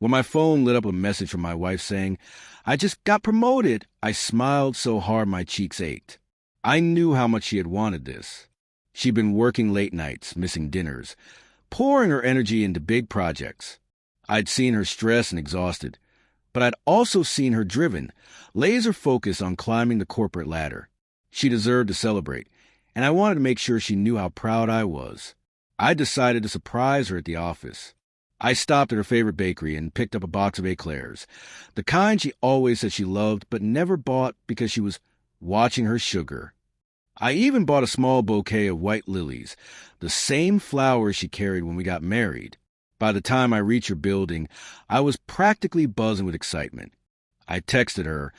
When my phone lit up a message from my wife saying, "I just got promoted," I smiled so hard my cheeks ached. I knew how much she had wanted this. She'd been working late nights, missing dinners, pouring her energy into big projects. I'd seen her stressed and exhausted, but I'd also seen her driven, laser-focused on climbing the corporate ladder. She deserved to celebrate, and I wanted to make sure she knew how proud I was. I decided to surprise her at the office. I stopped at her favorite bakery and picked up a box of eclairs, the kind she always said she loved but never bought because she was watching her sugar. I even bought a small bouquet of white lilies, the same flowers she carried when we got married. By the time I reached her building, I was practically buzzing with excitement. I texted her,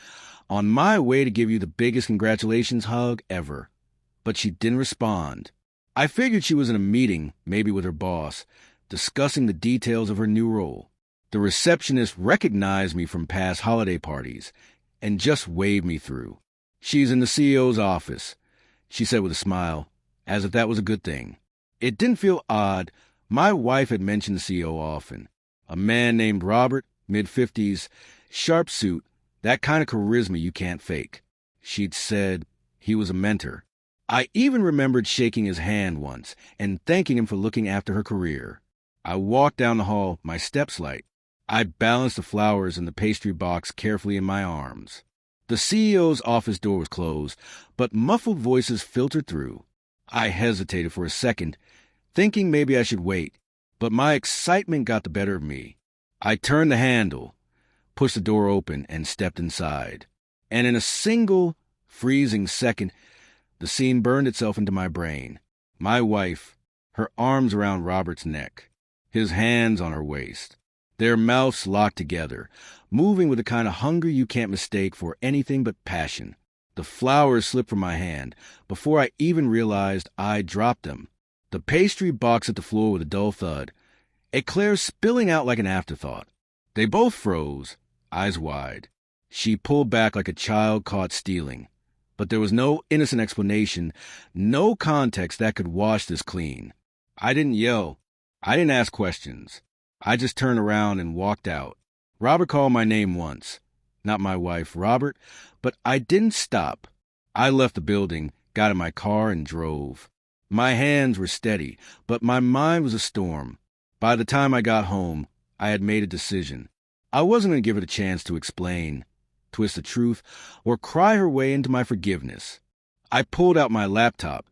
"On my way to give you the biggest congratulations hug ever." But she didn't respond. I figured she was in a meeting, maybe with her boss, discussing the details of her new role. The receptionist recognized me from past holiday parties and just waved me through. "She's in the CEO's office," she said with a smile, as if that was a good thing. It didn't feel odd. My wife had mentioned the CEO often. A man named Robert, mid-50s, sharp suit, that kind of charisma you can't fake. She'd said he was a mentor. I even remembered shaking his hand once and thanking him for looking after her career. I walked down the hall, my steps light. I balanced the flowers in the pastry box carefully in my arms. The CEO's office door was closed, but muffled voices filtered through. I hesitated for a second, thinking maybe I should wait, but my excitement got the better of me. I turned the handle, pushed the door open, and stepped inside. And in a single, freezing second, the scene burned itself into my brain. My wife, her arms around Robert's neck, his hands on her waist, their mouths locked together, moving with the kind of hunger you can't mistake for anything but passion. The flowers slipped from my hand before I even realized I'd dropped them. The pastry box hit the floor with a dull thud, eclairs spilling out like an afterthought. They both froze, eyes wide. She pulled back like a child caught stealing. But there was no innocent explanation, no context that could wash this clean. I didn't yell. I didn't ask questions. I just turned around and walked out. Robert called my name once. Not my wife, Robert, but I didn't stop. I left the building, got in my car, and drove. My hands were steady, but my mind was a storm. By the time I got home, I had made a decision. I wasn't going to give it a chance to explain, twist the truth, or cry her way into my forgiveness. I pulled out my laptop,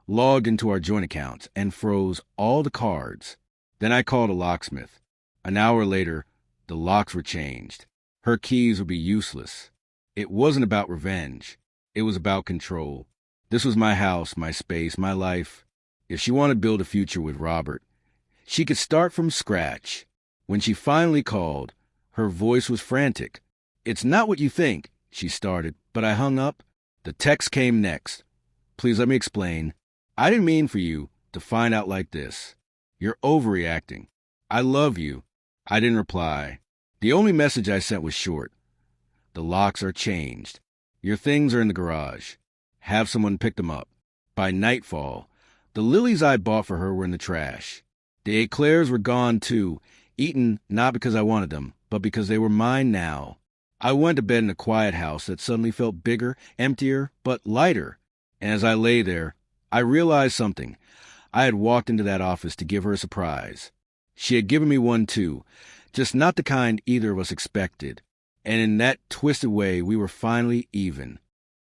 logged into our joint accounts, and froze all the cards. Then I called a locksmith. An hour later, the locks were changed. Her keys would be useless. It wasn't about revenge. It was about control. This was my house, my space, my life. If she wanted to build a future with Robert, she could start from scratch. When she finally called, her voice was frantic. "It's not what you think," she started, but I hung up. The text came next. "Please let me explain. I didn't mean for you to find out like this. You're overreacting. I love you." I didn't reply. The only message I sent was short. "The locks are changed. Your things are in the garage. Have someone pick them up." By nightfall, the lilies I bought for her were in the trash. The eclairs were gone too, eaten not because I wanted them, but because they were mine now. I went to bed in a quiet house that suddenly felt bigger, emptier, but lighter. And as I lay there, I realized something. I had walked into that office to give her a surprise. She had given me one too, just not the kind either of us expected. And in that twisted way, we were finally even.